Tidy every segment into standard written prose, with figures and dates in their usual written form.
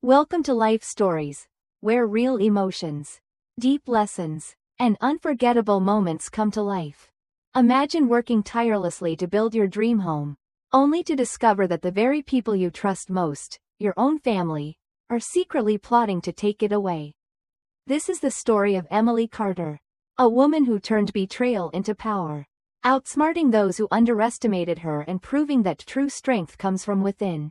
Welcome to Life Stories, where real emotions, deep lessons, and unforgettable moments come to life. Imagine working tirelessly to build your dream home, only to discover that the very people you trust most, your own family, are secretly plotting to take it away. This is the story of Emily Carter, a woman who turned betrayal into power, outsmarting those who underestimated her and proving that true strength comes from within.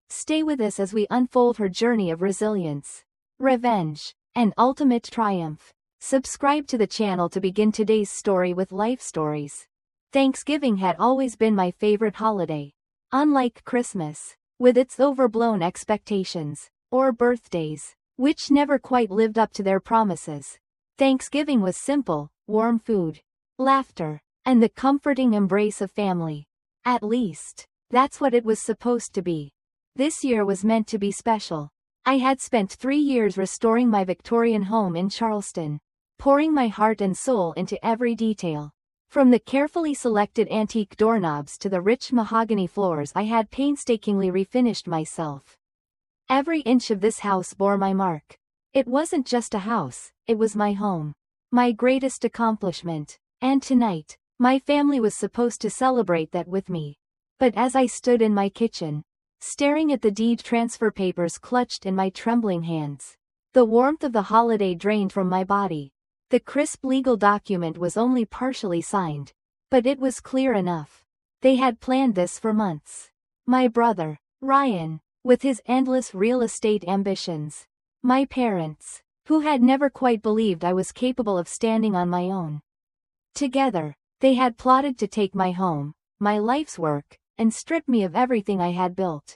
Stay with us as we unfold her journey of resilience, revenge, and ultimate triumph. Subscribe to the channel to begin today's story with Life Stories. Thanksgiving had always been my favorite holiday. Unlike Christmas, with its overblown expectations, or birthdays, which never quite lived up to their promises, Thanksgiving was simple: warm food, laughter, and the comforting embrace of family. At least, that's what it was supposed to be. This year was meant to be special. I had spent 3 years restoring my Victorian home in Charleston, pouring my heart and soul into every detail. From the carefully selected antique doorknobs to the rich mahogany floors I had painstakingly refinished myself. Every inch of this house bore my mark. It wasn't just a house, it was my home, my greatest accomplishment, and tonight, my family was supposed to celebrate that with me. But as I stood in my kitchen, staring at the deed transfer papers clutched in my trembling hands, the warmth of the holiday drained from my body. The crisp legal document was only partially signed, but it was clear enough. They had planned this for months. My brother, Ryan, with his endless real estate ambitions. My parents, who had never quite believed I was capable of standing on my own. Together, they had plotted to take my home, my life's work, and strip me of everything I had built.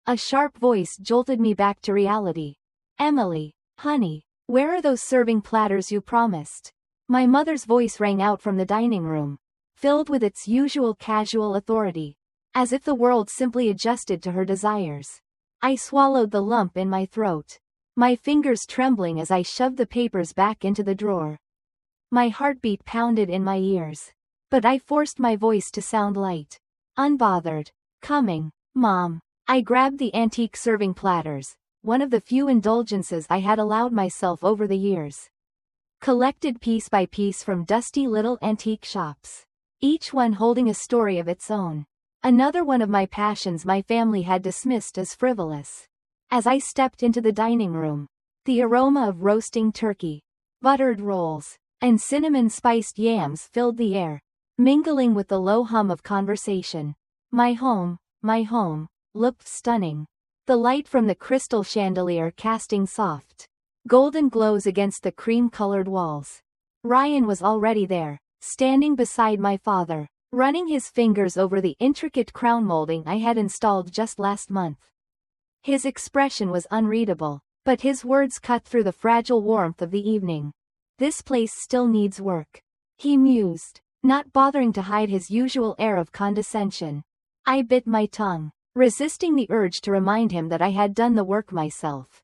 A sharp voice jolted me back to reality. "Emily, honey, where are those serving platters you promised?" My mother's voice rang out from the dining room, filled with its usual casual authority, as if the world simply adjusted to her desires. I swallowed the lump in my throat, my fingers trembling as I shoved the papers back into the drawer. My heartbeat pounded in my ears, but I forced my voice to sound light. Unbothered. "Coming, Mom." I grabbed the antique serving platters, one of the few indulgences I had allowed myself over the years. Collected piece by piece from dusty little antique shops, each one holding a story of its own. Another one of my passions my family had dismissed as frivolous. As I stepped into the dining room, the aroma of roasting turkey, buttered rolls, and cinnamon-spiced yams filled the air, mingling with the low hum of conversation. My home, looked stunning. The light from the crystal chandelier casting soft, golden glows against the cream-colored walls. Ryan was already there, standing beside my father, running his fingers over the intricate crown molding I had installed just last month. His expression was unreadable, but his words cut through the fragile warmth of the evening. "This place still needs work," he mused, not bothering to hide his usual air of condescension. I bit my tongue, resisting the urge to remind him that I had done the work myself.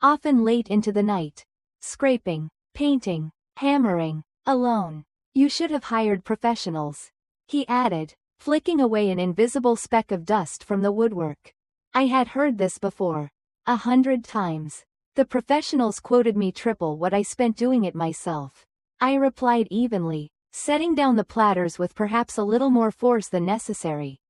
Often late into the night. Scraping, painting, hammering, alone. "You should have hired professionals," he added, flicking away an invisible speck of dust from the woodwork. I had heard this before, 100 times. The professionals quoted me triple what I spent doing it myself. I replied evenly, setting down the platters with perhaps a little more force than necessary.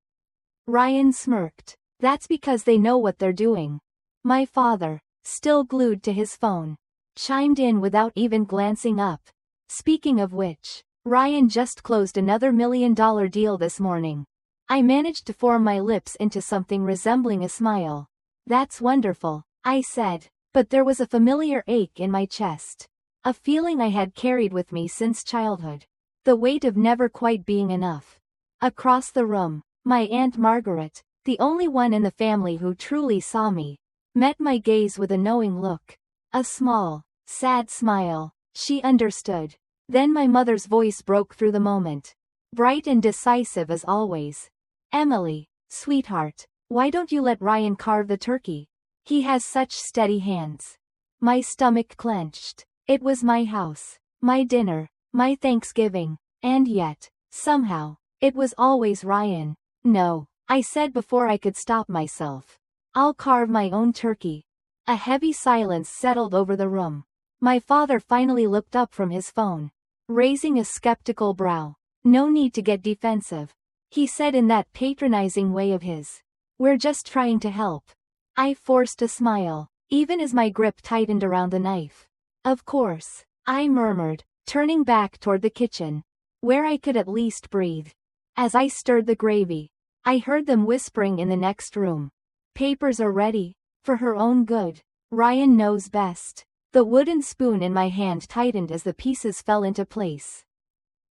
Ryan smirked. "That's because they know what they're doing." My father, still glued to his phone, chimed in without even glancing up. "Speaking of which, Ryan just closed another $1 million deal this morning." I managed to form my lips into something resembling a smile. "That's wonderful," I said, but there was a familiar ache in my chest. A feeling I had carried with me since childhood. The weight of never quite being enough. Across the room, my Aunt Margaret, the only one in the family who truly saw me, met my gaze with a knowing look. A small, sad smile. She understood. Then my mother's voice broke through the moment, bright and decisive as always. "Emily, sweetheart, why don't you let Ryan carve the turkey? He has such steady hands." My stomach clenched. It was my house, my dinner, my Thanksgiving, and yet, somehow, it was always Ryan. "No," I said before I could stop myself. I'll carve my own turkey. A heavy silence settled over the room. My father finally looked up from his phone, raising a skeptical brow. No need to get defensive, he said in that patronizing way of his. We're just trying to help. I forced a smile, even as my grip tightened around the knife. Of course, I murmured, turning back toward the kitchen, where I could at least breathe. As I stirred the gravy, I heard them whispering in the next room. Papers are ready, for her own good. Ryan knows best. The wooden spoon in my hand tightened as the pieces fell into place.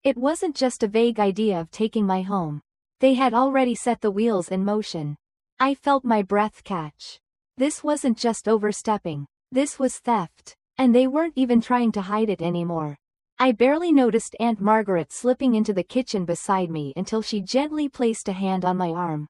It wasn't just a vague idea of taking my home. They had already set the wheels in motion. I felt my breath catch. This wasn't just overstepping. This was theft. And they weren't even trying to hide it anymore. I barely noticed Aunt Margaret slipping into the kitchen beside me until she gently placed a hand on my arm.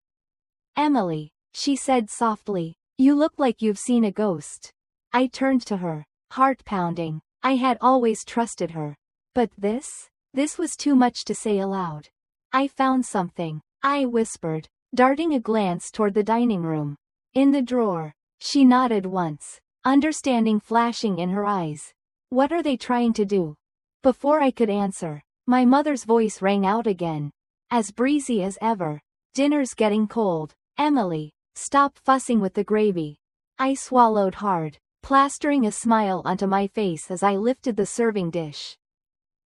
Emily, she said softly, you look like you've seen a ghost. I turned to her, heart pounding. I had always trusted her. But this was too much to say aloud. I found something, I whispered, darting a glance toward the dining room. In the drawer. She nodded once, understanding flashing in her eyes. What are they trying to do? Before I could answer, my mother's voice rang out again, as breezy as ever. Dinner's getting cold. Emily, stop fussing with the gravy. I swallowed hard, plastering a smile onto my face as I lifted the serving dish.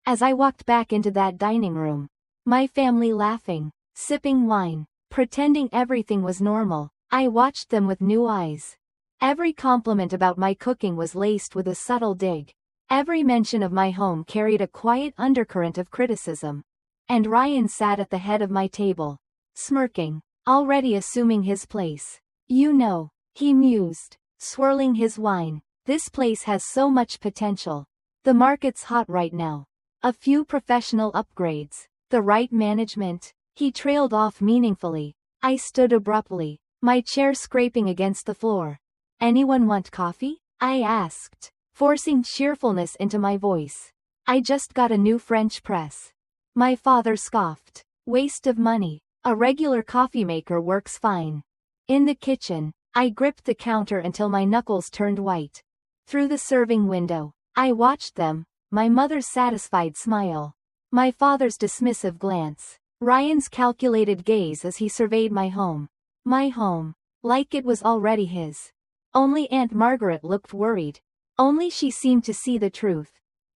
As I walked back into that dining room, my family laughing, sipping wine, pretending everything was normal, I watched them with new eyes. Every compliment about my cooking was laced with a subtle dig. Every mention of my home carried a quiet undercurrent of criticism. And Ryan sat at the head of my table, smirking, already assuming his place. You know, he mused, swirling his wine, this place has so much potential. The market's hot right now. A few professional upgrades, the right management. He trailed off meaningfully. I stood abruptly, my chair scraping against the floor. Anyone want coffee? I asked, forcing cheerfulness into my voice. I just got a new French press. My father scoffed. Waste of money. A regular coffee maker works fine. In the kitchen, I gripped the counter until my knuckles turned white. Through the serving window, I watched them, my mother's satisfied smile, my father's dismissive glance, Ryan's calculated gaze as he surveyed my home. My home, like it was already his. Only Aunt Margaret looked worried. Only she seemed to see the truth.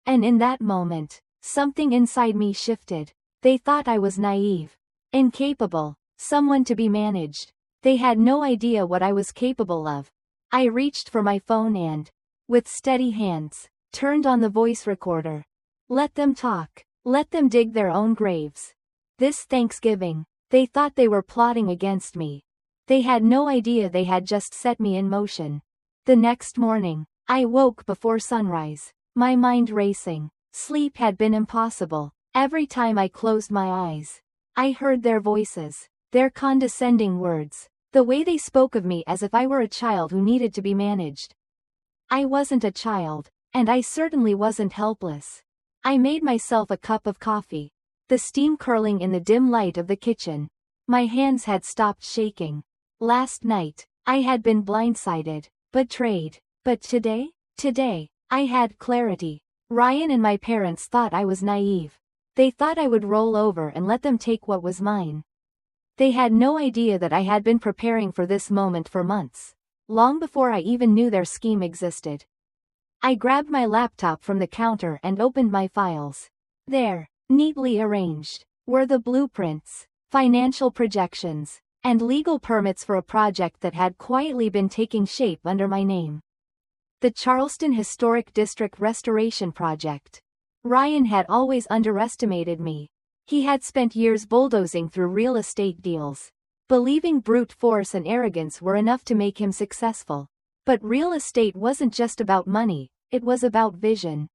And in that moment, something inside me shifted. They thought I was naive, incapable, someone to be managed. They had no idea what I was capable of. I reached for my phone and, with steady hands, turned on the voice recorder. Let them talk. Let them dig their own graves. This Thanksgiving, they thought they were plotting against me. They had no idea they had just set me in motion. The next morning, I woke before sunrise, my mind racing. Sleep had been impossible. Every time I closed my eyes, I heard their voices, their condescending words, the way they spoke of me as if I were a child who needed to be managed. I wasn't a child, and I certainly wasn't helpless. I made myself a cup of coffee, the steam curling in the dim light of the kitchen. My hands had stopped shaking. Last night, I had been blindsided, betrayed. But today, I had clarity. Ryan and my parents thought I was naive. They thought I would roll over and let them take what was mine. They had no idea that I had been preparing for this moment for months, long before I even knew their scheme existed. I grabbed my laptop from the counter and opened my files. There, neatly arranged, were the blueprints, financial projections, and legal permits for a project that had quietly been taking shape under my name. The Charleston Historic District Restoration Project. Ryan had always underestimated me. He had spent years bulldozing through real estate deals, believing brute force and arrogance were enough to make him successful. But real estate wasn't just about money, it was about vision,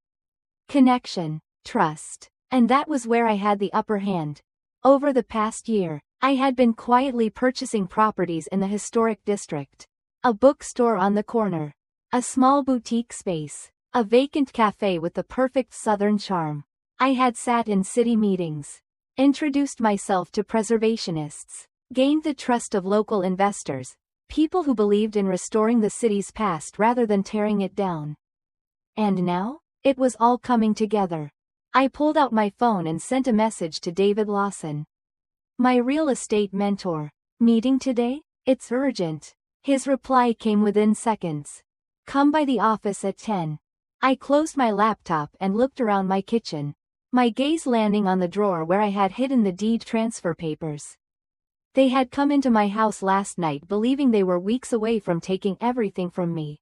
connection, trust, and that was where I had the upper hand. Over the past year, I had been quietly purchasing properties in the historic district. A bookstore on the corner, a small boutique space, a vacant cafe with the perfect southern charm. I had sat in city meetings, introduced myself to preservationists, gained the trust of local investors, People who believed in restoring the city's past rather than tearing it down. And now, it was all coming together. I pulled out my phone and sent a message to David Lawson, my real estate mentor. Meeting today? It's urgent. His reply came within seconds. Come by the office at 10. I closed my laptop and looked around my kitchen, my gaze landing on the drawer where I had hidden the deed transfer papers. They had come into my house last night believing they were weeks away from taking everything from me.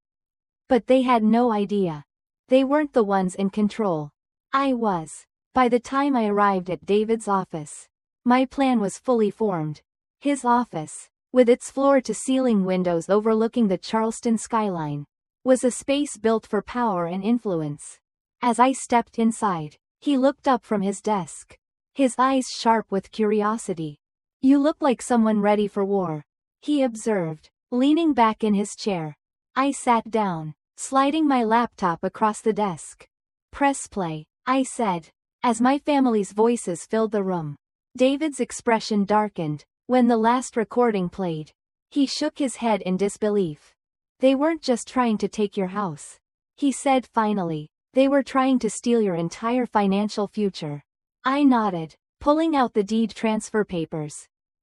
But they had no idea. They weren't the ones in control. I was. By the time I arrived at David's office, my plan was fully formed. His office, with its floor-to-ceiling windows overlooking the Charleston skyline, was a space built for power and influence. As I stepped inside, he looked up from his desk, his eyes sharp with curiosity. You look like someone ready for war, he observed, leaning back in his chair. I sat down, sliding my laptop across the desk. Press play, I said, as my family's voices filled the room. David's expression darkened when the last recording played. He shook his head in disbelief. They weren't just trying to take your house, he said finally. They were trying to steal your entire financial future. I nodded, pulling out the deed transfer papers.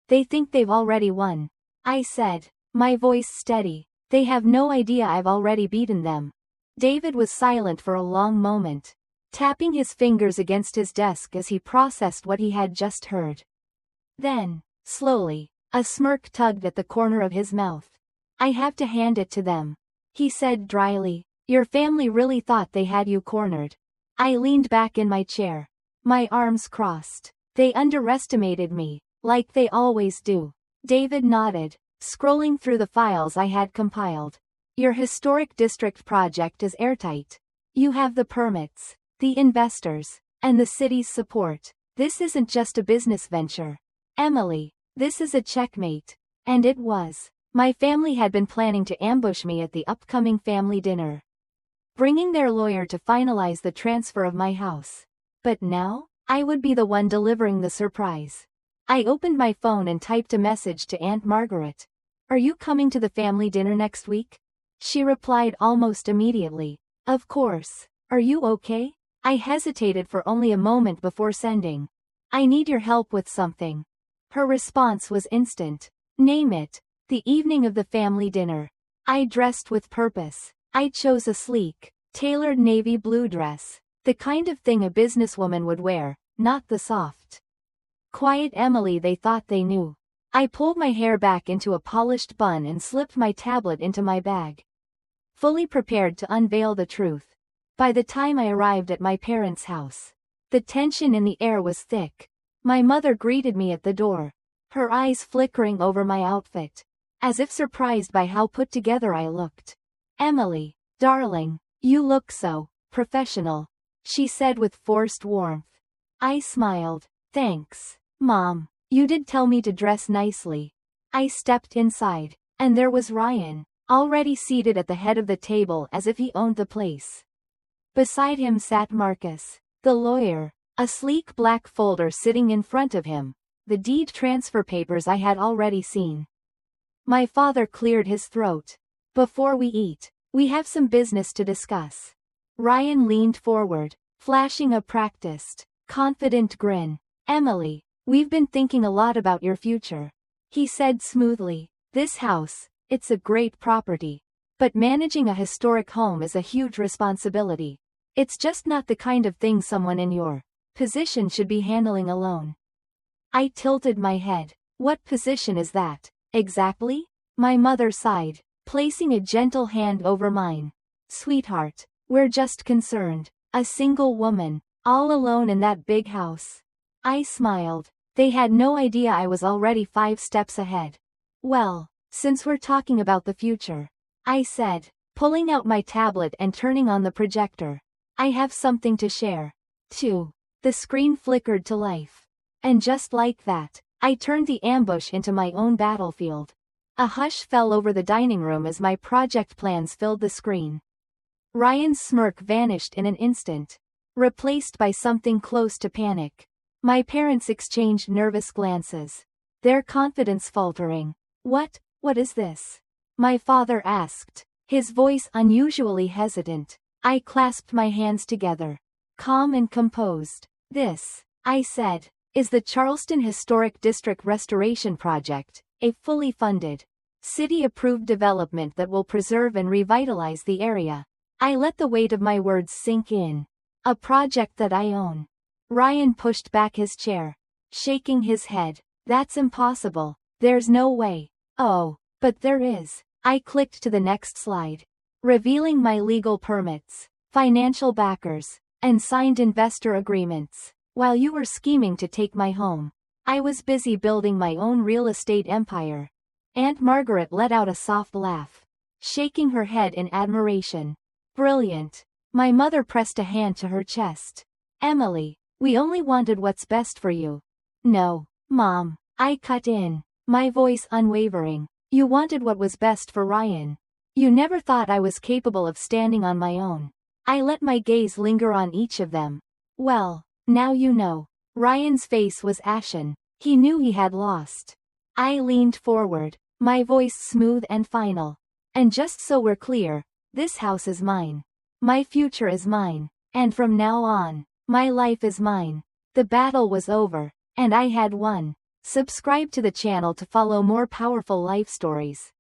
They think they've already won, I said, my voice steady. They have no idea I've already beaten them. David was silent for a long moment, tapping his fingers against his desk as he processed what he had just heard. Then, slowly, a smirk tugged at the corner of his mouth. I have to hand it to them, he said dryly. Your family really thought they had you cornered. I leaned back in my chair, my arms crossed. They underestimated me, like they always do. David nodded, scrolling through the files I had compiled. Your historic district project is airtight. You have the permits, the investors, and the city's support. This isn't just a business venture, Emily. This is a checkmate. And it was. My family had been planning to ambush me at the upcoming family dinner, bringing their lawyer to finalize the transfer of my house. But now, I would be the one delivering the surprise. I opened my phone and typed a message to Aunt Margaret. Are you coming to the family dinner next week? She replied almost immediately. Of course. Are you okay? I hesitated for only a moment before sending. I need your help with something. Her response was instant. Name it. The evening of the family dinner. I dressed with purpose. I chose a sleek, tailored navy blue dress, the kind of thing a businesswoman would wear, not the soft, quiet Emily they thought they knew. I pulled my hair back into a polished bun and slipped my tablet into my bag, fully prepared to unveil the truth. By the time I arrived at my parents' house, the tension in the air was thick. My mother greeted me at the door, her eyes flickering over my outfit, as if surprised by how put together I looked. Emily, darling, you look so professional, she said with forced warmth. I smiled. Thanks, Mom. You did tell me to dress nicely. I stepped inside, and there was Ryan, already seated at the head of the table as if he owned the place. Beside him sat Marcus, the lawyer, a sleek black folder sitting in front of him, the deed transfer papers I had already seen. My father cleared his throat. Before we eat, we have some business to discuss. Ryan leaned forward, flashing a practiced, confident grin. Emily, we've been thinking a lot about your future, he said smoothly. This house, it's a great property. But managing a historic home is a huge responsibility. It's just not the kind of thing someone in your position should be handling alone. I tilted my head. What position is that, exactly? My mother sighed, placing a gentle hand over mine. Sweetheart, we're just concerned. A single woman, all alone in that big house. I smiled. They had no idea I was already 5 steps ahead. Well, since we're talking about the future, I said, pulling out my tablet and turning on the projector. I have something to share, too. The screen flickered to life. And just like that, I turned the ambush into my own battlefield. A hush fell over the dining room as my project plans filled the screen. Ryan's smirk vanished in an instant, replaced by something close to panic. My parents exchanged nervous glances, their confidence faltering. What is this? my father asked, his voice unusually hesitant. I clasped my hands together, calm and composed. This, I said, is the Charleston Historic District Restoration Project, a fully funded, city-approved development that will preserve and revitalize the area. I let the weight of my words sink in. A project that I own. Ryan pushed back his chair, shaking his head. That's impossible. There's no way. Oh, but there is. I clicked to the next slide, revealing my legal permits, financial backers, and signed investor agreements. While you were scheming to take my home, I was busy building my own real estate empire. Aunt Margaret let out a soft laugh, shaking her head in admiration. Brilliant. My mother pressed a hand to her chest. Emily, we only wanted what's best for you. No, Mom, I cut in, my voice unwavering. You wanted what was best for Ryan. You never thought I was capable of standing on my own. I let my gaze linger on each of them. Well, now you know. Ryan's face was ashen. He knew he had lost. I leaned forward, my voice smooth and final. And just so we're clear, this house is mine. My future is mine. And from now on, my life is mine. The battle was over, and I had won. Subscribe to the channel to follow more powerful life stories.